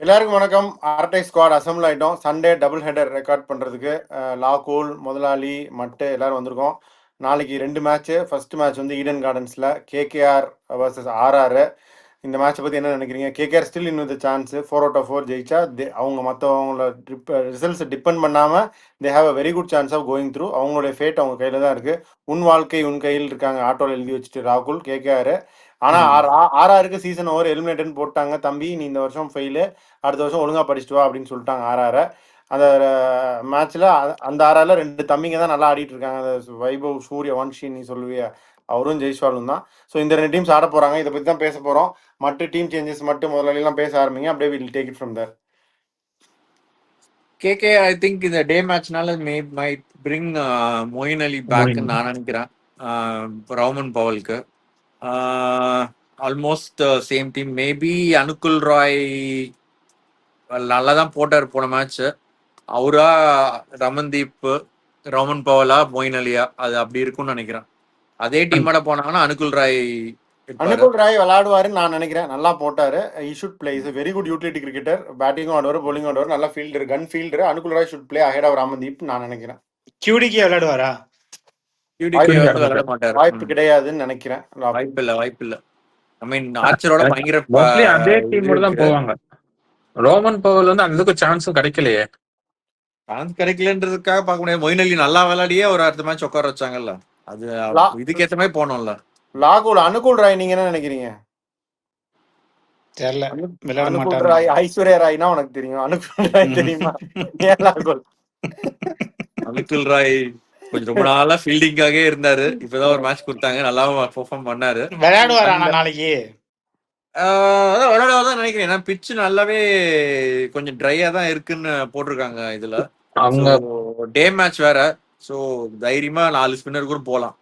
எல்லாருக்கும் வணக்கம். அரட்டை ஸ்குவாட் அசம்பிள் ஆயிட்டோம். சண்டே டபுள் ஹெடர் ரெக்கார்ட் பண்றதுக்கு லாகூல், முதலாளி, மட்டு எல்லாரும் வந்திருக்கோம். நாளைக்கு 2 மேட்ச். ஃபர்ஸ்ட் மேட்ச் வந்து ஈடன் கார்டன்ஸ்ல கேகேஆர் வர்சஸ் ஆர்ஆர். இந்த மேட்சை பத்தி என்ன நினைக்கிறீங்க? கேகேஆர் ஸ்டில் இன்னும் சான்ஸ் 4 out of 4 ஜெயிச்சா அவங்க மற்றவங்கள ரிசல்ட்ஸ் டிபெண்ட் பண்ணாம they have a very good chance of going through. அவங்களுடைய ஃபேட் அவங்க கையில தான் இருக்கு. உன் வாழ்க்கை உன் கையில் இருக்காங்க ஆட்டோல எழுதி வச்சுட்டு ராகுல் கேகேஆர். ஆனா ஆர்ஆருக்கு சீசன் ஓவர் எலிமினேட்னு போட்டாங்க. தம்பி நீ இந்த வருஷம் ஃபெயிலு, அடுத்த வருஷம் ஒழுங்கா படிச்சுட்டு வா அப்படின்னு சொல்லிட்டாங்க ஆர்ஆர். அந்த மேட்ச்ல அந்த ஆர்ஆர்ல 2 தம்பிங்க தான் நல்லா ஆடிட்டு இருக்காங்க. வைபவ், சூர்யா, வன்ஷி நீ சொல்லுவியா, அவரும் ஜெய்ஸ்வாலும் தான். ஸோ இந்த 2 டீம்ஸ் ஆட போறாங்க. இதை பத்தி தான் பேச போறோம். மற்ற டீம் சேஞ்சஸ் மட்டும் முதலாளிலாம் பேச ஆரம்பிங்க. அப்படியே will take it from there. KK I think இந்த டே மேட்ச்னால might bring Moeen Ali back நான் நினைக்கிறேன். ரவுமன் பவலுக்கு almost same team. Maybe Anukul Roy நல்லா தான் போட்டார் போன மேட்ச். அவரா ரமன்தீப், ரோமன் பவலா, மொயின் அலியா, அது அப்படி இருக்கும்னு நினைக்கிறேன். அதே டீமோட போனாங்கன்னா அனுகுல் ராய் விளையாடுவாருன்னு நான் நினைக்கிறேன். நல்லா போட்டாரு. he should play. is a very good utility cricketer. பேட்டிங்கும் ஆடுவார், bowling ஆடுவார், நல்ல fielder, gun fielder. Anukul Roy should play ahead of Ramandeep நான் நினைக்கிறேன். QDK விளையாடுவாரா? QDK வந்து விளையாட மாட்டாரு. வாய்ப்பு கிடையாதுன்னு நினைக்கிறேன். வாய்ப்பு இல்ல. ஐ மீன் ஆர்ச்சரோட பயங்கர அதே டீமோட தான் போவாங்க. ரோமன் பவல் வந்து அந்த சான்ஸும் கிடைக்கலையே. சான்ஸ் கிடைக்கலன்றதுக்காக பார்க்க முடியாது. மொயின் அலி நல்லா விளையாடியே ஒரு அடுத்த மேட்ச் உட்கார வச்சாங்கல்ல, அது இதுக்கேற்ற மாதிரி போனோம்ல. லாகூல், அனுகுல் ராய் நீங்க என்ன நினைக்கிறீங்க? தெரியல, விளையாட அனுகுல் மாட்டாரு. ராய் ஐஸ்வர்யா ராய்னா உனக்கு தெரியும், அனுகுல் ராய் தெரியுமா? ஏன் லாகூல்? அனுகுல் ராய் கொஞ்சம் ரொம்ப நாளா ஃபீல்டிங்காகவே இருந்தாரு. இப்பதான் ஒரு மேட்ச் கொடுத்தாங்க, நல்லா பெர்ஃபார்ம் பண்ணாரு. விளையாடுவாரா நாளைக்கு? அதான் விளையாடுவாதான் நினைக்கிறேன். ஏன்னா பிச்சு நல்லாவே கொஞ்சம் ட்ரையா தான் இருக்குன்னு போட்டிருக்காங்க இதுல. டே மேட்ச் வேற, சோ தைரியமா 4 ஸ்பின்னர் கூட போலாம்.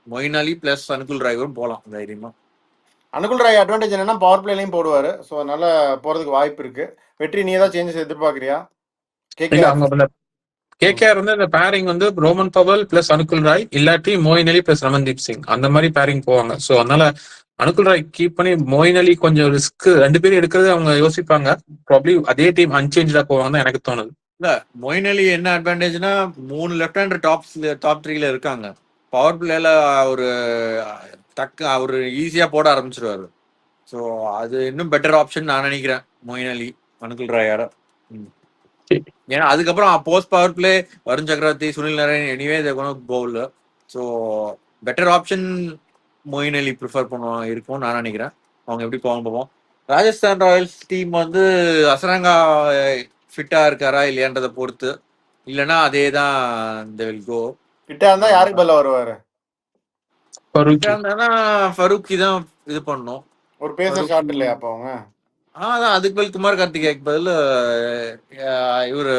மொயின் அலி பிளஸ் அனுகுல் ராய் கூட போலாம் தைரியமா. அனுகுல் ராய் அட்வான்டேஜ் என்னன்னா பவர் பிளேலையும் போடுவாரு. ஸோ அதனால போறதுக்கு வாய்ப்பு இருக்கு. வெற்றி, நீ ஏதாவது சேஞ்சஸ் எதிர்பார்க்கறியா? கேகேஆர் வந்து இந்த பேரிங் வந்து Rovman Powell plus Anukul Roy, இல்லாட்டி மொயின் அலி பிளஸ் ரமன்தீப் சிங், அந்த மாதிரி பேரிங் போவாங்க. ஸோ அதனால அனுகுல் ராய் கீப் பண்ணி மொயின் அலி கொஞ்சம் ரிஸ்க் 2 பேரும் எடுக்கிறது அவங்க யோசிப்பாங்க. ப்ராப்ளி அதே டீம் அன்சேஞ்சா போவாங்க தான் எனக்கு தோணுது. இல்ல, மொயின் அலி என்ன அட்வான்டேஜ்னா 3 லெஃப்ட் ஹேண்டர் டாப் 3ல இருக்காங்க. பவர் பிளேல ஒரு அவரு ஈஸியா போட ஆரம்பிச்சிருவாரு. ஸோ அது இன்னும் பெட்டர் ஆப்ஷன் நான் நினைக்கிறேன் மொயின் அலி அனுகுல் ராயோட. ஏன்னா அதுக்கப்புறம் post power play Varun Chakravarthy, Sunil Narine, anyway bowl. So better option Moeen Ali prefer பண்ணுவாங்க இருக்கும் நான் நினைக்கிறேன். அவங்க எப்படி போவோம். ராஜஸ்தான் ராயல்ஸ் டீம் வந்து அசரங்கா ஃபிட்டா இருக்காரா இல்லையான்றதை பொறுத்து. இல்லைன்னா அதே தான் கிட்ட இருந்தா யாருக்கு பதிலா வருவாரு? ஃபரூக்கி தான் இது பண்ணும். ஒரு பேச ஷாட் இல்லையா அப்ப அவங்க? அதான் அதுக்கு பதில் குமார் கார்த்திகேயக்கு பதில் இவரு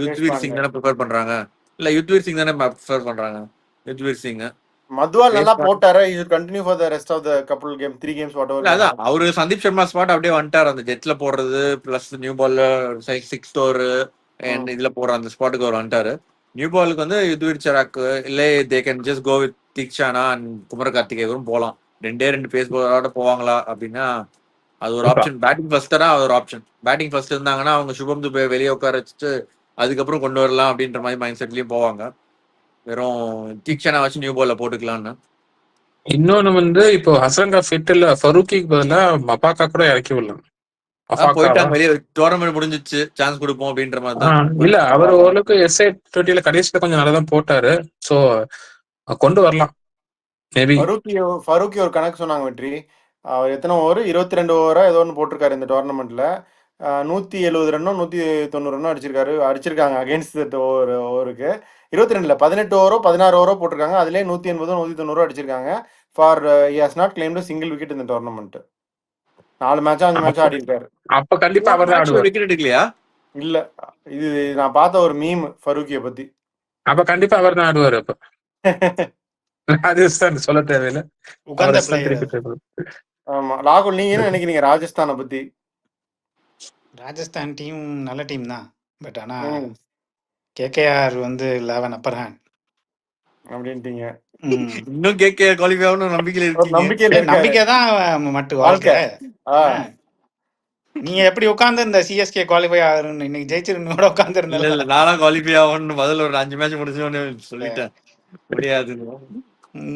யுத்வீர் சிங் தானே ப்ரிஃபர் பண்றாங்க. இல்ல யுத்வீர் சிங் தானே ப்ரிஃபர் பண்றாங்க. யுத்வீர் சிங் மத்வால் நல்லா போட்டாரு. he should continue for the rest of the couple game 3 games whatever. அதான் அவரு சந்தீப் சர்மா ஸ்பாட் அப்படியே வந்துட்டாரு. அந்த ஜெட்ல போடுறது பிளஸ் நியூ பால்ல 6 ஸ்டோர் அண்ட் இதுல போடுற அந்த ஸ்பாட்டுக்கு அவர் வந்துட்டாரு. நியூ பாலுக்கு வந்து யுத்வீர் சராக்கு இல்லை they can just go with Theekshana and Kumar கார்த்திகேயரும் போகலாம். 2 பேஸ் பாலோட போவாங்களா அப்படின்னா அது ஒரு ஆப்ஷன். பேட்டிங் ஃபர்ஸ்டா அது ஒரு ஆப்ஷன். பேட்டிங் ஃபர்ஸ்ட் இருந்தாங்கன்னா அவங்க சுபம் துபே வெளியே உட்கார வச்சுட்டு அதுக்கப்புறம் கொண்டு வரலாம் அப்படின்ற மாதிரி மைண்ட் செட்லயும் போவாங்க. வெறும் தீக்ஷனா வச்சு நியூ பால்ல போட்டுக்கலாம்னு. இன்னொன்னு வந்து இப்போ ஹசரங்கா ஃபிட் இல்ல, ஃபரூக்கிக்கு பதிலா மபாக்கா கூட இறக்கி விடலாம். போயிட்டாங்க வெளியே, டோர்னமெண்ட் முடிஞ்சிச்சு, சான்ஸ் கொடுப்போம் அப்படின்ற மாதிரி தான். இல்ல அவர் ஓரளவுக்கு எஸ்ஐ 20ல கடைசியில கொஞ்சம் நல்லா தான் போட்டாரு. சோ கொண்டு வரலாம். மேபி ஃபரூக்கி ஒரு கணக்கு சொன்னாங்க வெற்றி. அவர் எத்தனை ஓவர் 22 ஓவரா ஏதோ ஒன்று போட்டிருக்காரு இந்த டோர்னமெண்ட்ல. 170 ரன்னோ 190 ரன்னோ அடிச்சிருக்காங்க அகேன்ஸ்ட் ஓவருக்கு. 22ல 18 ஓவரோ 16 ஓவரோ போட்டிருக்காங்க. அதுலேயே 180 190 அடிச்சிருக்காங்க. For he has not claimed a single wicket இந்த டோர்னமெண்ட். 4 மேட்சா 5 மேட்சா ஆடி இருக்காரு. அப்ப கண்டிப்பா அவர் தான் ஆடுவார். விக்கெட் எடுக்கலையா? இல்ல, இது நான் பார்த்த ஒரு மீம் ஃபரூக்கிய பத்தி. அப்ப கண்டிப்பா அவர் தான் ஆடுவார். அப்ப ராஜஸ்தான் சொல்ல தேவையில்லை. ஆமா, ராகுல் நீங்க என்ன நினைக்கிறீங்க ராஜஸ்தானை பத்தி? ராஜஸ்தான் டீம் நல்ல டீம் தான். பட் ஆனா கேகேஆர் வந்து 11 அப்பர் ஹேண்ட் அப்படின்ட்டீங்க. இன்னும் கேகேஆர் குவாலிஃபை ஆகணும் நம்பிக்கையில இருக்கு. நம்பிக்கை தான் மட்டு வாழ்க்கை. நீங்க எப்படி உட்காந்து இந்த சிஎஸ்கே குவாலிஃபை ஆகுறன்னு இன்னைக்கு ஜெயிச்சிருந்தோட இல்ல உட்காந்துருந்தல. இல்ல நானும் குவாலிஃபை ஆகும்னு முதல்ல ஒரு 5 மேட்ச் முடிச்சோன்னு சொல்லிட்டேன். முடியாதுன்னு.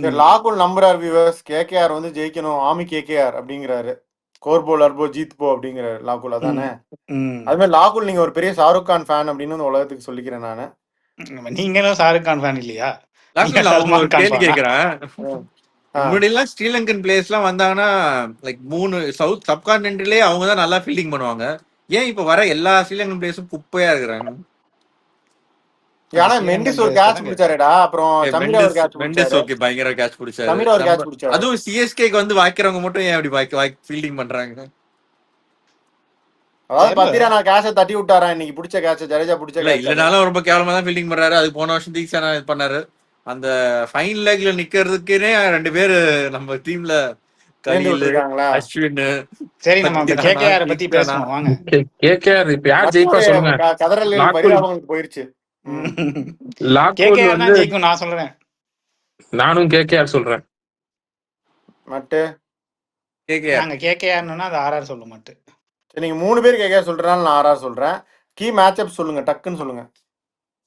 சரி, லாகுல் நம்புறார் வியூவர்ஸ். கேகேஆர் வந்து ஜெயிக்கணும், ஆமி கேகேஆர் அப்படிங்கிறாரு. கோர்போ லர்போ ஜீத் போ அப்படிங்கிறாரு லாகுல், அதானே? அது மாதிரி லாகுல் நீங்க ஒரு பெரிய ஷாருக் கான் ஃபேன் அப்படின்னு வந்து உலகத்துக்கு சொல்லிக்கிறேன் நானு. நீங்களும் ஷாருக் கான் ஃபேன் இல்லையா? லாஸ்ட்ல நான் உங்களை ஒரு கேள்வி கேட்கிறேன். ஆ. முன்னாடி எல்லாம் ஸ்ரீலங்கன் பிளேயர்ஸ் எல்லாம் வந்தாங்கன்னா லைக் 3 சவுத் சப்கான்டினென்ட்லயே அவங்க தான் நல்லா ஃபீல்டிங் பண்ணுவாங்க. ஏன் இப்ப வர எல்லா ஸ்ரீலங்கன் பிளேயர்ஸும் குப்பையா இருக்கிறாங்க? ஆனா மெண்டிஸ் ஒரு கேட்ச் பிடிச்சாருடா, அப்புறம் சமீரா ஒரு கேட்ச் மெண்டிஸ் பிடிச்சாரு. ஓகே பயங்கர கேட்ச் பிடிச்சாரு. சமீரா ஒரு கேட்ச் பிடிச்சாரு. அதுவும் சிஎஸ்கேக்கு வந்து வாய்க்கிறவங்க மட்டும் ஏன் அப்படி ஃபீல்டிங் பண்றாங்க? அதாவது 10 ரன் கேட்ச தட்டி விட்டாரா இன்னைக்கு, பிடிச்ச கேட்ச ஜடேஜா பிடிச்ச இல்ல கேட்ச். இல்லனாலும் ரொம்ப கேவலமா தான் ஃபீல்டிங் பண்றாரு. அது போன வருஷம் தீக்ஷனா இது பண்ணாரு. அந்த ஃபைன் லெக்ல நிக்கிறதுக்குனே 2 பேரு நம்ம டீம்ல கலில், அஸ்வின். சரி, நம்ம அந்த கேகேஆர் பத்தி பேசுவோம் வாங்க. கேகேஆர் இப்ப யார் ஜெயிப்பா சொல்லுங்க. கதறல் பரிதாபங்களுக்கு போயிருச்சு. கேகேஆர் தான் ஜெயிக்கும் நான் சொல்றேன். நானும் கேகேஆர் சொல்றேன். மட்டு கேகேஆர் நாங்க கேகேஆர்னா அது ஆர்ஆர் சொல்ல மாட்டேன். சரி, நீங்க 3 பேர் கேகேஆர் சொல்றனால நான் ஆர்ஆர் சொல்றேன். கீ மேட்ச் அப் சொல்லுங்க, டக்குன்னு சொல்லுங்க.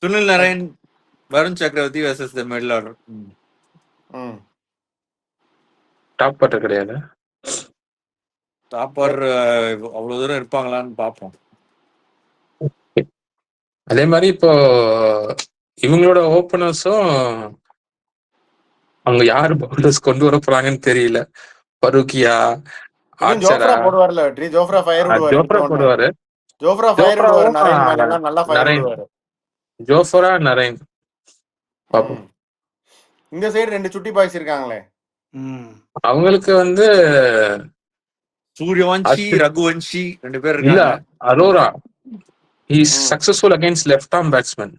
சுனில் நரேன், வருண் சக்கரவர்த்தி versus the middle order. Top butter கிடையாது. டாப்பர் அவ்வளவு தூரம் இருப்பாங்களான்னு பாப்போம். அதே மாதிரி இப்போ இவங்களோட ஓபனர்ஸும் அவங்க யாரு பவுலர்ஸ் கொண்டு வர போறாங்கன்னு தெரியல. பருக்கியா, ஜோஃப்ரா போடுவார்ல, ஜோஃப்ரா ஃபயர் விடுவாரு. ஜோஃப்ரா ஃபயர் விடுவாரு, நரேன் மேல எல்லாம் நல்லா ஃபயர் விடுவாரு. ஜோஃப்ரா நரேன் பாப்போம். இந்த சைடு 2 சுட்டி பாய்ஸ் இருக்காங்களே, அவங்களுக்கு வந்து சூரியவன்ஷி, ரகுவன்ஷி 2 பேர் இருக்காங்க. இல்ல, Arora he is successful against left arm batsman.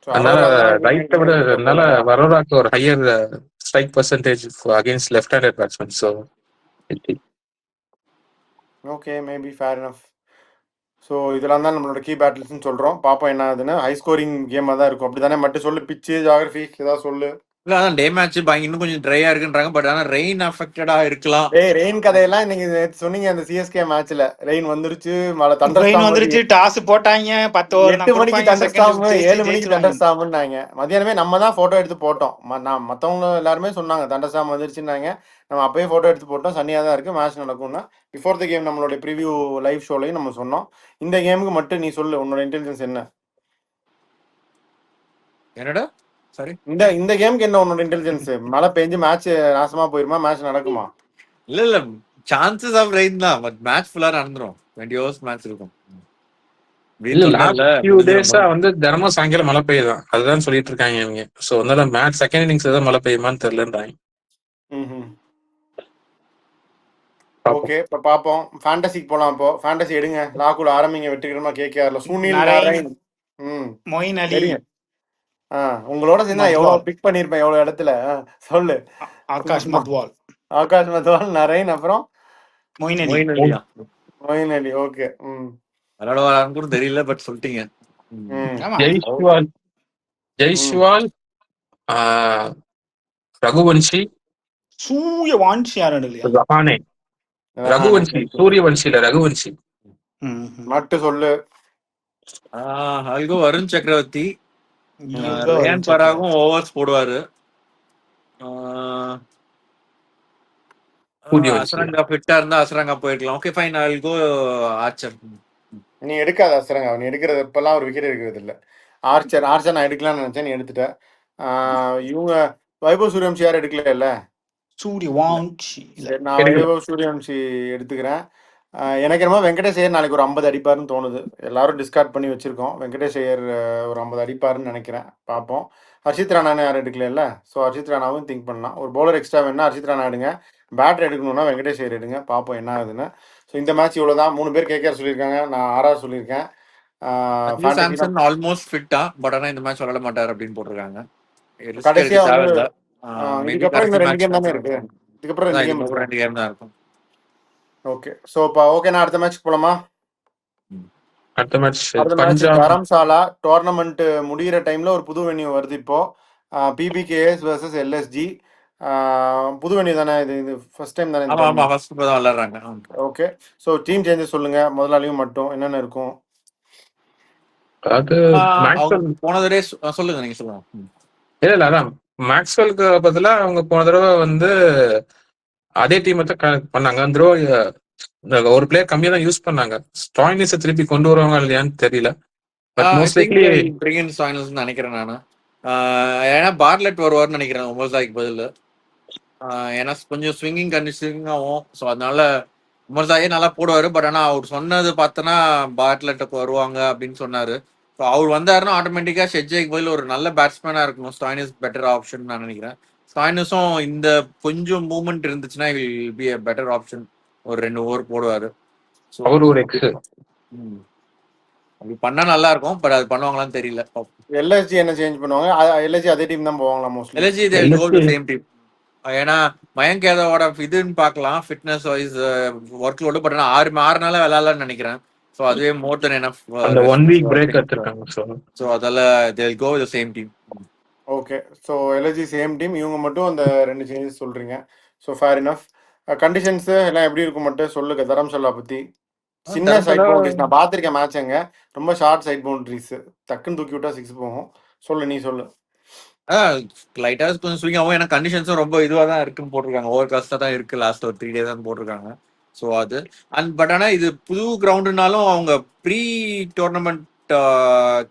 அதனால ரைட்டை விட அதனால அரோராக்கு ஒரு higher strike percentage against left handed batsman. So okay, maybe fair enough. So இதெல்லாம் தான் நம்மளோட கீ பேட்டில்ஸ்னு சொல்கிறோம். பார்ப்போம் என்ன ஆகுதுன்னு. ஹை ஸ்கோரிங் கேமாக தான் இருக்கும், அப்படி தானே? மட்டும் சொல்லு, பிச்சு ஜியாகிரபி ஏதாவது சொல்லு. இல்ல அதான் டே மேட்ச் இன்னும் கொஞ்சம் ட்ரையா இருக்குன்றாங்க. பட் ஆனா ரெயின் அஃபெக்டடா இருக்கலாம். ரெயின் கதையெல்லாம் நீங்க சொன்னீங்க அந்த சிஎஸ்கே மேட்ச்ல. ரெயின் வந்துருச்சு, மழை தண்டர்ஸ்டார்ம் வந்துருச்சு, டாஸ் போட்டாங்க 10 ஓவர் 8 மணிக்கு தண்டர்ஸ்டார்ம், 7 மணிக்கு தண்டர்ஸ்டார்ம்னாங்க. மதியானமே நம்ம தான் போட்டோ எடுத்து போட்டோம். மத்தவங்க எல்லாருமே சொன்னாங்க தண்டர்ஸ்டார்ம் வந்துருச்சுன்னாங்க. நம்ம அப்பயே போட்டோ எடுத்து போட்டோம். சன்னியா தான் இருக்கு, மேட்ச் நடக்கும்னா. பிஃபோர் த கேம் நம்மளோட ப்ரிவியூ லைவ் ஷோலையும் நம்ம சொன்னோம். இந்த கேமுக்கு மட்டும் நீ சொல்லு, உன்னோட இன்டெலிஜென்ஸ் என்ன? என்னடா சரி, இந்த கேமுக்கு என்ன உன்னோட இன்டெலிஜென்ஸ்? மழை பெஞ்சு மேட்ச் நாசமா போயிருமா, மேட்ச் நடக்குமா? இல்ல சான்சஸ் ஆஃப் ரெயின் தான், பட் மேட்ச் ஃபுல்லா நடந்துரும். 20 ஹவர்ஸ் மேட்ச் இருக்கும். வந்து தினமும் சாயங்காலம் மழை பெய்யுதான், அதுதான் சொல்லிட்டு இருக்காங்க இவங்க. சோ அதனால மேட்ச் செகண்ட் இன்னிங்ஸ் தான் மழை பெய்யுமான்னு தெரியலன்றாங்க. ஓகே, இப்ப பாப்போம். ஃபேண்டசிக்கு போலாம். இப்போ ஃபேண்டசி எடுங்க, லாகுல் ஆரம்பிங்க வெற்றிகரமா. கேகேஆர்ல சுனில் நரேன், மொயின் அலி. உங்களோட சேர்ந்தா எவ்வளவு பிக் பண்ணிருப்பேன், எவ்வளவு இடத்துல. சொல்லு. ஆகாஷ் மத்வால், நரேன், அப்புறம் மொயின் அலி. ஓகே, விளையாடுவாரான்னு கூட தெரியல, பட் சொல்லிட்டீங்க. ஜெய்ஸ்வால், ரகுவன்ஷி, சூரியவன்ஷி யாரும் இல்லையா? ரகுவன்ஷி, சூரியவன்ஷி இல்ல, ரகுவன்ஷி மட்டும் சொல்லு. அல்கோ வருண் சக்கரவர்த்தி, ரேன் பராகும் ஓவர்ஸ் போடுவாரு. அசரங்கா ஃபிட்டா இருந்தா அசரங்கா போயிருக்கலாம். ஓகே ஃபைன், அல்கோ ஆர்ச்சர். நீ எடுக்காத அசரங்கா, நீ எடுக்கிறது இப்பெல்லாம் ஒரு விக்கெட் எடுக்கிறது இல்ல. ஆர்ச்சர் நான் எடுக்கலாம்னு நினைச்சேன், நீ எடுத்துட்ட. இவங்க வைபவ் சூரியவன்ஷி யாரும் எடுக்கல இல்ல? நான் வைபவ் சூரியவன்ஷி எடுத்துக்கிறேன். எனக்கு என்னமோ வெங்கடேஷ் ஐயர் நாளைக்கு ஒரு 50 அடிப்பாருன்னு தோணுது. எல்லாரும் டிஸ்கார்ட் பண்ணி வச்சிருக்கோம். வெங்கடேஷ் ஐயர் ஒரு 50 அடிப்பாருன்னு நினைக்கிறேன், பார்ப்போம். ஹர்ஷித் ராணான்னு யாரும் எடுக்கல இல்ல? ஸோ ஹர்ஷித் ராணாவும் திங்க் பண்ணலாம். ஒரு பவுலர் எக்ஸ்ட்ரா வேணும்னா ஹர்ஷித் ராணா எடுங்க, பேட்டர் எடுக்கணும்னா வெங்கடேஷ் ஐயர் எடுங்க. பார்ப்போம் என்ன ஆகுதுன்னு. ஸோ இந்த மேட்ச் இவ்வளோதான். 3 பேர் கேகேஆர் சொல்லியிருக்காங்க, நான் ஆர்ஆர் சொல்லியிருக்கேன். ஆல்மோஸ்ட் ஃபிட்டா, பட் ஆனா இந்த மேட்ச் விளையாட மாட்டார் அப்படின்னு போட்டிருக்காங்க. கடைசியா இதுக்கப்புறம் இந்த 2 கேம் தானே இருக்கு. இதுக்கப்புறம் 2 கேம் தான் இருக்கும். ஓகே, ஸோ ஓகே, நான் அடுத்த மேட்ச் போலாமா? அடுத்த மேட்ச் தரம்சாலா டோர்னமெண்ட் முடிகிற டைம்ல ஒரு புது வென்யூ வருது இப்போ. PBKS versus LSG. புது வென்யூ தானே இது ஃபர்ஸ்ட் டைம் தானே இந்த ஆமா ஆமா டோர்னமெண்ட்? ஃபர்ஸ்ட் இப்போ தான் விளையாடுறாங்க. ஓகே. ஸோ டீம் சேஞ்சஸ் சொல்லுங்க, முதலாளியும் மட்டும் என்னென்ன இருக்கும்? அது அவங்க மேக்ஸ்வெல் போன தடவை சொல்லுங்க, நீங்க சொல்லுங்க. இல்ல அதான் மேக்ஸ்வெலுக்கு பதிலா அவங்க போன தடவை வந்து அதே டீமை தான் பண்ணாங்க. அந்த தடவை ஒரு பிளேயர் கம்மியா தான் யூஸ் பண்ணாங்க. ஸ்டாயினிஸை திருப்பி கொண்டு வருவாங்க இல்லையான்னு தெரியல. But I most think likely bring in finals நினைக்கிறேன் நான். ஏன்னா பார்லெட் வருவார்னு நினைக்கிறேன் உமர்சாய்க்கு பதில். ஏன்னா கொஞ்சம் ஸ்விங்கிங் கண்டிஷனிங் ஆகும். ஸோ அதனால உமர்சாயே நல்லா போடுவார். பட் ஆனால் அவர் சொன்னது பார்த்தோன்னா பார்லெட்டை வருவாங்க அப்படின்னு சொன்னார். ஸோ அவர் வந்தாருன்னா ஆட்டோமேட்டிக்காக ஷெட்ஜேக்கு பதில் ஒரு நல்ல பேட்ஸ்மேனாக இருக்கணும். ஸ்டாயினிஸ் பெட்டர் ஆப்ஷன் நான் நினைக்கிறேன். ஸ்டாயினிஸும் இந்த கொஞ்சம் மூவ்மெண்ட் இருந்துச்சுன்னா will be a better option. ஒரு 2 ஓவர் போடுவார். ஸோ அவர் ஒரு எக்ஸ். அப்படி பண்ணா நல்லா இருக்கும். பட் அது பண்ணுவாங்களான்னு தெரியல. எல்எஸ்ஜி என்ன சேஞ்ச் பண்ணுவாங்க? எல்எஸ்ஜி அதே டீம் தான் போவாங்களா mostly? LSG they will go the same team. ஏன்னா மயங்க் யாதவோட இதுன்னு பார்க்கலாம், fitness wise work load. But ஆனால் 6 நாளா விளையாடலாம்னு நினைக்கிறேன். ஸோ அதுவே மோர் தென் எனஃப். அந்த 1 வீக் பிரேக் எடுத்திருக்காங்க. ஸோ அதால they will go the same team. Okay. So LSG same team, இவங்க மட்டும் அந்த 2 சேஞ்சஸ் சொல்றீங்க. So fair enough. கண்டிஷன்ஸ் எல்லாம் எப்படி இருக்கும் மட்டும் சொல்லுங்க. தரம்சாலா பத்தி. சின்ன சைட் பவுண்டரிஸ் நான் பார்த்துருக்கேன் மேட்சுங்க. ரொம்ப ஷார்ட் சைட் பவுண்டரிஸ், டக்குன்னு தூக்கி விட்டா 6 போகும். சொல்லு, நீ சொல்லு. லைட்டா கொஞ்சம் ஸ்விங் ஆகும். ஏன்னா கண்டிஷன்ஸும் ரொம்ப இதுவாக தான் இருக்குன்னு போட்டிருக்காங்க. ஓவர் காஸ்டாக தான் இருக்கு. லாஸ்ட் ஒரு 3 days தான் போட்டிருக்காங்க. ஸோ அது பட் ஆனால் இது புது கிரவுண்டுனாலும் அவங்க ப்ரீ டோர்னமெண்ட்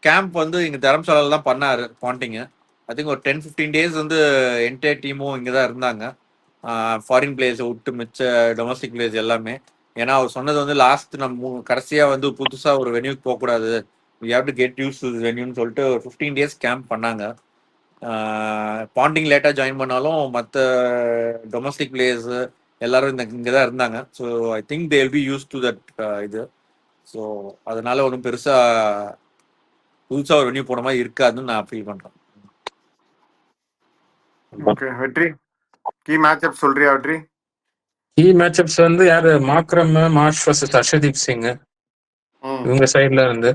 கேம்ப் வந்து இங்கே தரம்சாலால தான் பண்ணாரு பாண்டிங்க. ஐ திங்க் ஒரு 10-15 days வந்து என்டையர் டீமும் இங்கே தான் இருந்தாங்க. ஃபாரின் பிளேயர்ஸை விட்டு மிச்ச டொமஸ்டிக் பிளேயர்ஸ் எல்லாமே. ஏன்னா அவர் சொன்னது வந்து லாஸ்ட் நம்ம கடைசியாக வந்து புதுசாக ஒரு வென்யூக்கு போகக்கூடாது, we have to get use to வென்யூன்னு சொல்லிட்டு ஒரு 15 days கேம்ப் பண்ணாங்க. பாண்டிங் லேட்டாக ஜாயின் பண்ணாலும் மற்ற டொமஸ்டிக் பிளேயர்ஸ் எல்லாரும் இங்கே தான் இருந்தாங்க. So I think they will be use to that இது. ஸோ அதனால ஒன்றும் பெருசாக புதுசாக ஒரு வென்யூ போன மாதிரி இருக்காதுன்னு நான் ஃபீல் பண்ணுறேன். ஓகே வெற்றி, கீ மேட்சப் சொல்றியா வெற்றி? கீ மேட்சப்ஸ் வந்து யாரு? Markram, Marsh versus Harshdeep Singh இவங்க சைட்ல இருந்து.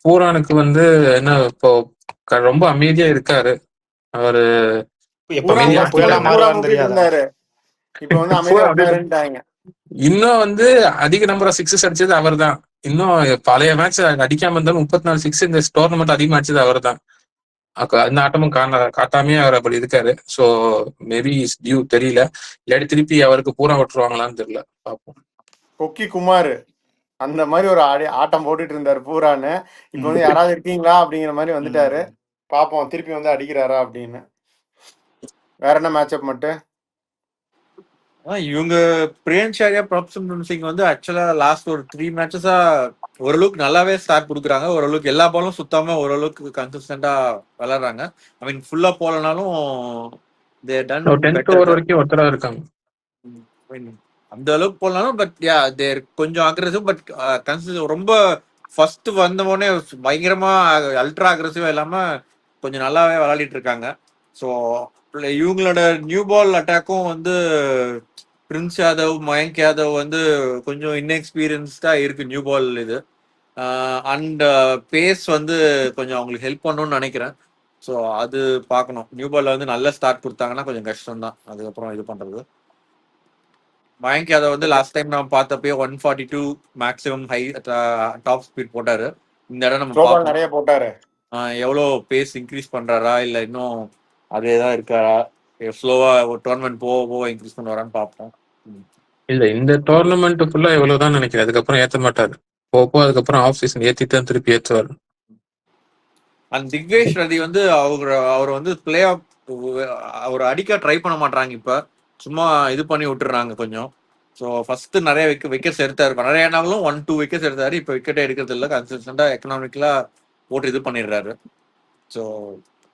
பூரானுக்கு வந்து என்ன இப்போ ரொம்ப அமைதியா இருக்காரு அவரு. இன்னும் வந்து அதிக நம்பர் ஆஃப் சிக்ஸஸ் அடிச்சது அவர் தான். இன்னும் பழைய மேட்ச் அடிக்காம இருந்தாலும் 34 சிக்ஸ் இந்த டோர்னமெண்ட் அதிகமா அடிச்சது அவர் தான். அந்த ஆட்டமும் காட்டாமே அவர் அப்படி இருக்காரு. ஸோ மேபி இஸ் டியூ தெரியல, இல்லாட்டி திருப்பி அவருக்கு பூரா விட்டுருவாங்களான்னு தெரியல, பார்ப்போம். கொக்கி குமார் அந்த மாதிரி ஒரு ஆட்டம் போட்டுட்டு இருந்தாரு பூரான்னு. இப்போ வந்து யாராவது இருக்கீங்களா அப்படிங்கிற மாதிரி வந்துட்டாரு. பாப்போம் திருப்பி வந்து அடிக்கிறாரா அப்படின்னு. வேற என்ன மேட்சப் மட்டும்? இவங்க பிரியன்ஷாரியா பிரப்சம் சிங் வந்து ஆக்சுவலா லாஸ்ட் ஒரு 3 மேட்சஸா ஓரளவுக்கு நல்லாவே ஸ்டார்ட் கொடுக்குறாங்க. ஓரளவுக்கு எல்லா பாலும் சுத்தாம ஓரளவுக்கு கன்சிஸ்டன்டா விளையாடுறாங்க. ஐ மீன் ஃபுல்லா போலனாலும் தே டன் 10th ஓவர் வரைக்கும் ஒருத்தரா இருக்காங்க. அந்த அளவுக்கு போலனாலும் பட் யா தேர் கொஞ்சம் அக்ரெசிவ். பட் ரொம்ப ஃபர்ஸ்ட் வந்தவொடனே பயங்கரமா அல்ட்ரா அக்ரெசிவா இல்லாம கொஞ்சம் நல்லாவே விளையாடிட்டு இருக்காங்க. ஸோ இவங்களோட நியூ பால் அட்டாக்கும் வந்து பிரின்ஸ் யாதவ், மயங்க் யாதவ் வந்து கொஞ்சம் இன்எக்ஸ்பீரியன்ஸ்டா இருக்கு நியூ பால் இது. அண்ட் பேஸ் வந்து கொஞ்சம் அவங்களுக்கு ஹெல்ப் பண்ணணும்னு நினைக்கிறேன். ஸோ அது பார்க்கணும். நியூ பால்ல வந்து நல்ல ஸ்டார்ட் கொடுத்தாங்கன்னா கொஞ்சம் கஷ்டம் தான் அதுக்கப்புறம் இது பண்றது. மயங்க் யாதவ் வந்து லாஸ்ட் டைம் நம்ம பார்த்தப்பயே 142 மேக்ஸிமம் ஹை டாப் ஸ்பீட் போட்டாரு. இந்த இடம் நம்ம நிறைய போட்டாரு. எவ்வளோ பேஸ் இன்க்ரீஸ் பண்றாரா இல்ல இன்னும் அதே தான் இருக்காரா, ஸ்லோவா ஒரு டோர்னமெண்ட் போக இன்க்ரீஸ் பண்ணுவாரான்னு பார்ப்போம். இல்ல இந்த டோர்னமெண்ட் ஃபுல்லா எவ்வளவுதான் நினைக்கிறேன். அதுக்கப்புறம் ஏத்த மாட்டாரு. போப்போ அதுக்கப்புறம் ஆஃப் சீசன் ஏத்திட்டு தான் திருப்பி ஏற்றுவாரு. அந்த திக்வேஷ் ரதி வந்து அவர் வந்து பிளே ஆஃப் அவர் அடிக்க ட்ரை பண்ண மாட்டாங்க. இப்ப சும்மா இது பண்ணி விட்டுறாங்க கொஞ்சம். ஸோ ஃபர்ஸ்ட் நிறைய விக்கெட்ஸ் எடுத்தாரு. நிறைய நாங்களும் 1-2 விக்கெட்ஸ் எடுத்தாரு. இப்போ விக்கெட்டே எடுக்கிறது இல்லை. கன்சிஸ்டண்டா எக்கனாமிக்கலா போட்டு இது பண்ணிடுறாரு. ஸோ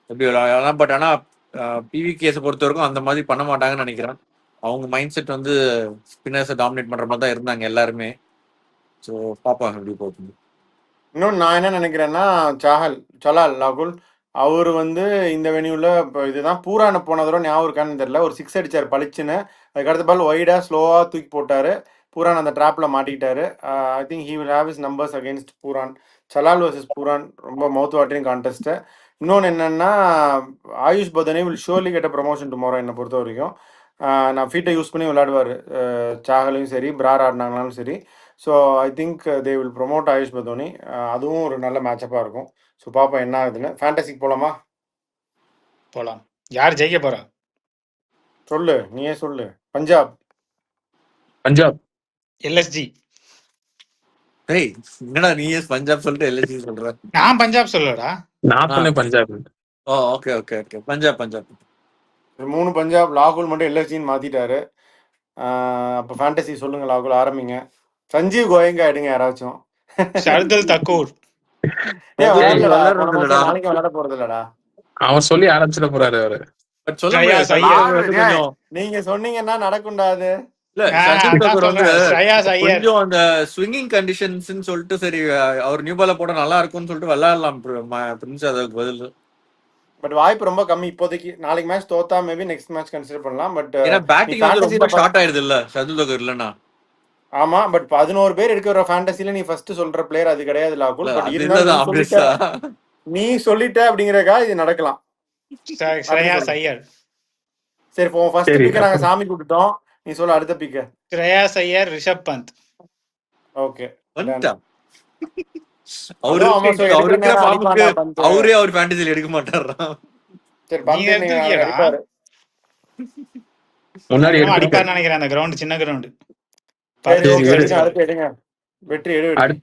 எப்படி பட் ஆனால் பிவிகேஸை பொறுத்த வரைக்கும் அந்த மாதிரி பண்ண மாட்டாங்கன்னு நினைக்கிறேன். அவங்க மைண்ட் செட் வந்து ஸ்பின்னர்ஸை டாமினேட் பண்ற மாதிரி தான் இருந்தாங்க எல்லாருமே. ஸோ பாப்பாங்க எப்படி போகுது. இன்னொன்று நான் என்ன நினைக்கிறேன்னா, சலால் லாகுல் அவர் வந்து இந்த வெனியூவில் இப்போ இதுதான் பூரான போன தடவை ஞாபகம் இருக்கான்னு தெரியல, ஒரு 6 அடிச்சார் பளிச்சுன்னு. அதுக்கடுத்த பால் ஒய்டாக ஸ்லோவாக தூக்கி போட்டார். பூரான் அந்த ட்ராப்பில் மாட்டிக்கிட்டாரு. I think he will have his numbers against Pooran. சலால் வர்சஸ் பூரான் ரொம்ப மவுத் வாட்டரிங் கான்டெஸ்ட்டு. இன்னொன்று என்னன்னா, Ayush Badoni will surely get a promotion tomorrow என்னை பொறுத்த வரைக்கும். நான் ஃபீட்டை யூஸ் பண்ணி விளையாடுவார். சாகலையும் சரி, பிரார் ஆடினாங்கனாலும் சரி. So I think they will promote AYUSH Badoni. அதுவும் ஒரு நல்ல மேட்சப்பாக இருக்கும். ஸோ பார்ப்போம் என்ன ஆகுதுன்னு. ஃபேண்டசிக்கு போகலாமா? போலாம். யார் ஜெயிக்க போறா? சொல்லு, நீயே சொல்லு. பஞ்சாப். பஞ்சாப். எல்எஸ்ஜி. டேய் என்னடா நீயே பஞ்சாப் சொல்லிட்டு எல்எஸ்சி சொல்ற? நான் பஞ்சாப் சொல்லடா. நான் சொன்னேன் Punjab. Oh okay okay okay. Punjab 3 Punjab. லாகுல் மட்டும் எல்எஸ்சின்னு மாத்திட்டாரு. அப்போ ஃபேண்டசி சொல்லுங்க லாகுல், ஆரம்பிங்க. சஞ்சீவ் கோயங்கா எடுங்க யாராச்சும். ஷர்துல் தக்கூர். ஏன் விளையாடலடா? விளையாடுறது போன match இல்லடா. நாளைக்கு விளையாட போறது இல்லடா. அவர் சொல்லி ஆரம்பிச்சிட போறாரு அவரு. பட் சொல்ல ஸ்ரேயாஸ் முடியாது. ஐயர். சஞ்சீவ் வந்து கொஞ்சம் நீங்க சொன்னீங்கன்னா நடக்கும்டா அது. இல்ல ஆ, சஞ்சீவ் அதான் தக்கூர் வந்து சொல்றேன். ஸ்ரேயாஸ் ஐயர். கொஞ்சம் அந்த ஸ்விங்கிங் கண்டிஷன்ஸ்னு சொல்லிட்டு சரி அவர் நியூ பால போட நல்லா இருக்கும்னு சொல்லிட்டு விளையாடலாம் பிரின்ஸ் அதுக்கு பதில். பட் வாய்ப்பு ரொம்ப கம்மி இப்போதைக்கு. நாளைக்கு மேட்ச் தோத்தா மேபி நெக்ஸ்ட் மேட்ச் கன்சிடர் பண்ணலாம். பட் ஏன்னா நீ பேட்டிங் வந்து ரொம்ப ஃபேண்டசில ஷார்ட் ஆயிடுது இல்ல சஞ்சீவ் தக்கூர் இல்லன்னா. ஆமா, பட் 11 பேர் எடுக்கிற ஃபேண்டசில நீ ஃபர்ஸ்ட் சொல்ற பிளேயர் அது கிடையாது லாகுல். இல்ல பட் அது இருந்தாலும் இல்லதான் நீ சொல்லிட்ட, ஆப்வியஸா. நீ சொல்லிட்ட அப்படிங்கறக்கா இது நடக்கலாம். அப்படி ஸ்ரேயாஸ் சொல்லு. ஐயர். சரி, இப்போ ஃபர்ஸ்ட் சரி, பிக்க நாங்க அப்ப சாமி கூப்பிட்டோம். நீ சொல்ல அடுத்த பிக்க. ஸ்ரேயாஸ் ஐயர், ரிஷப் பந்த். Okay done. வந்துட்டான். அவரு அதுவும் அவன் இருக்கிற எடுக்கிற நேரம் ஃபார்முக்கு அடிப்பான்டா பந்த். அவரே அவர் ஃபேண்டசில எடுக்க மாட்டாராம். சரி, நீங்க பந்த் நீ எடுத்துருக்கியடா? அடிப்பாரு. முன்னாடி என்னமோ எடுத்துருக்காரு. அடிப்பார் நினைக்கிறேன். அந்த கிரவுண்ட் சின்ன கிரவுண்ட். சரி, பார்த்து ஓகே, சிக்ஸ் எடுங்க, அடிச்சிருவாரு. அடுத்து எடுங்க. வெற்றி எடு வெற்றி.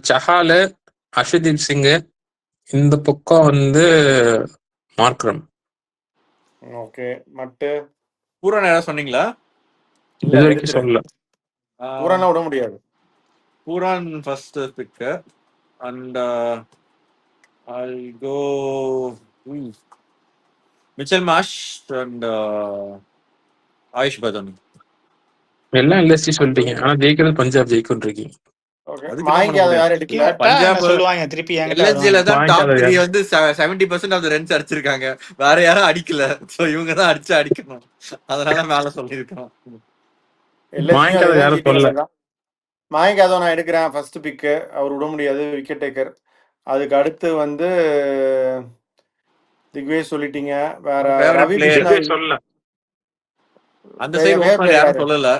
சஹாலு, அர்ஷதீப் சிங், இந்த பக்கம் வந்து மார்க்ரம். ஓகே, மட்டு பூரான் யாராவது சொன்னீங்களா? இல்ல இது வரைக்கும் எடுத்துரு. சொல்லல. பூரானா விட முடியாது. Pooran first pick and I'll go Mitchell Marsh and Ayush Badoni. எல்லாம் எல்எஸ்டி சொல்லிட்டீங்க. ஆனா ஜெயிக்கிறது பஞ்சாப் ஜெயிக்கும் இருக்கீங்க. ஓகே, அதுக்கு என்ன பண்ண மாய்க்கு அதை முடியும்? யார் இல்ல எடுக்கல. கேட்டா என்ன பஞ்சாப் சொல்லுவாங்க? திருப்பி என்கிட்ட எல்எஸ்ஜில வருவாங்க. தான் பாயிண்ட் டாப் அதை 3 வந்து 70% ஆஃப் த ரன்ஸ் அடிச்சிருக்காங்க. வேற யாரும் அடிக்கல. சோ இவங்க தான் அடிக்கணும். அதனால மேல சொல்லியிருக்கோம். எல்எஸ்சியும் பாயிண்ட் அதே அதை தான், யாரும் ஜிடி சொல்லல. அதே தான். மாய்க்கு அதை நான் எடுக்கிறேன் ஃபர்ஸ்ட் பிக்கு. அவர் விட முடியாது, விக்கெட் டேக்கர். அதுக்கு அடுத்து வந்து திக்வேஷ் சொல்லிட்டீங்க. வேற உங்க ஃபேவரட் ரவி பிளேயர் பிஷ்னாய். சொல்லல. அந்த சைடு ஃபேவரட் ஓபனர் பிளேயர் யாரும் யாரு? சொல்லல.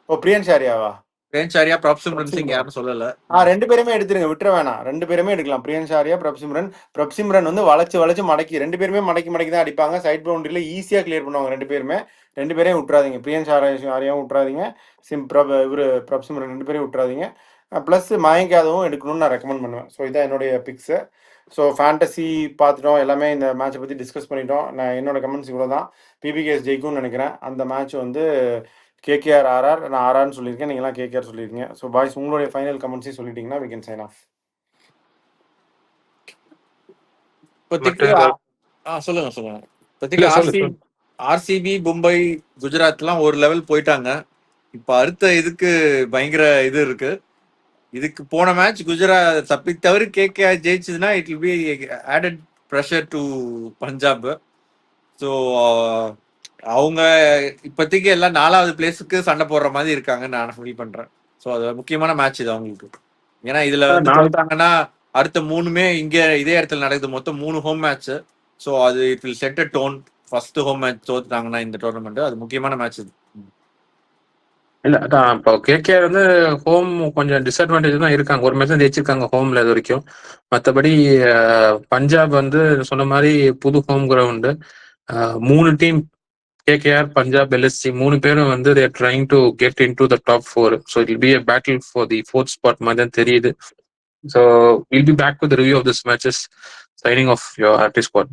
ஓ, பிரியன் ஷாரியாவா? பிரேன்சாரியா பிரப்சிம்ரன் சிங் யாரும் சொல்லல. ரெண்டு பேருமே எடுத்துருங்க, விட்டுற வேணாம். ரெண்டு பேருமே எடுக்கலாம். பிரியன் ஷாரியா, பிரப்சிம்ரன் வந்து வளைச்சு மடக்கி, ரெண்டு பேருமே மடக்கி தான் அடிப்பாங்க. சைட் பவுண்டரியில ஈஸியா கிளியர் பண்ணுவாங்க ரெண்டு பேருமே. ரெண்டு பேரையும் விட்டுறாதீங்க. பிரியன் ஷாரியாவும் விட்டுறாதீங்க. இவரு பிரப்சிம்ரன் ரெண்டு பேரையும் விட்டுறாதீங்க. ப்ளஸ் மயங்க் யாதவும் எடுக்கணும்னு நான் ரெக்கமெண்ட் பண்ணுவேன். ஸோ இதான் என்னுடைய பிக்ஸு. ஸோ ஃபேண்டசி பார்த்துட்டோம், எல்லாமே இந்த மேட்சை பற்றி டிஸ்கஸ் பண்ணிட்டோம். நான் என்னோட கமெண்ட்ஸ் இவ்வளோ தான். பிபிகேஎஸ் ஜெயிக்கும்னு நினைக்கிறேன். அந்த மேட்ச் வந்து கேகேஆர் ஆர்ஆர். நான் ஆர்ஆர்னு சொல்லியிருக்கேன், நீங்களாம் கேகேஆர் சொல்லியிருக்கீங்க. ஸோ பாய்ஸ், உங்களுடைய ஃபைனல் கமெண்ட்ஸையும் சொல்லிட்டீங்கன்னா we can sign off. இப்போதைக்கு சொல்லுங்க. இப்போதைக்கு இல்ல, சொல்லு. ஆர்சிபி, மும்பை, குஜராத்லாம் ஒரு லெவல் போயிட்டாங்க. இப்ப அடுத்த இதுக்கு பயங்கர இது இருக்கு. இதுக்கு போன மேட்ச் குஜராத் தப்பி தவிர கேகேஆர் ஜெயிச்சதுன்னா it will be added pressure to Punjab. So அவங்க இப்போதைக்கு எல்லாம் 4வது பிளேஸுக்கு சண்டை போடுற மாதிரி இருக்காங்க நான் ஃபீல் பண்றேன். ஸோ அது முக்கியமான மேட்ச் இது அவங்களுக்கு. ஏன்னா இதுல வந்து தோத்தாங்கன்னா அடுத்த 3மே இங்க இதே இடத்துல நடக்குது. மொத்தம் 3 ஹோம் மேட்ச். ஸோ அது it will set a tone. First home match தோத்துட்டாங்கன்னா இந்த டோர்னமெண்ட் அது முக்கியமான மேட்ச் இது. இல்ல அதான் இப்போ கேகேஆர் வந்து ஹோம் கொஞ்சம் டிஸ்அட்வான்டேஜ் தான் இருக்காங்க. ஒரு மேட்ச் தான் ஜெயிச்சிருக்காங்க ஹோம்ல இது வரைக்கும். மற்றபடி பஞ்சாப் வந்து சொன்ன மாதிரி புது home ground. 3 team KKR, Punjab, LSC 3 பேரும் வந்து they are trying to get into the top 4. So it will be a battle for the 4th spot மாதிரி தான் தெரியுது. So we'll be back with the review of this matches. Signing off your RT Squad.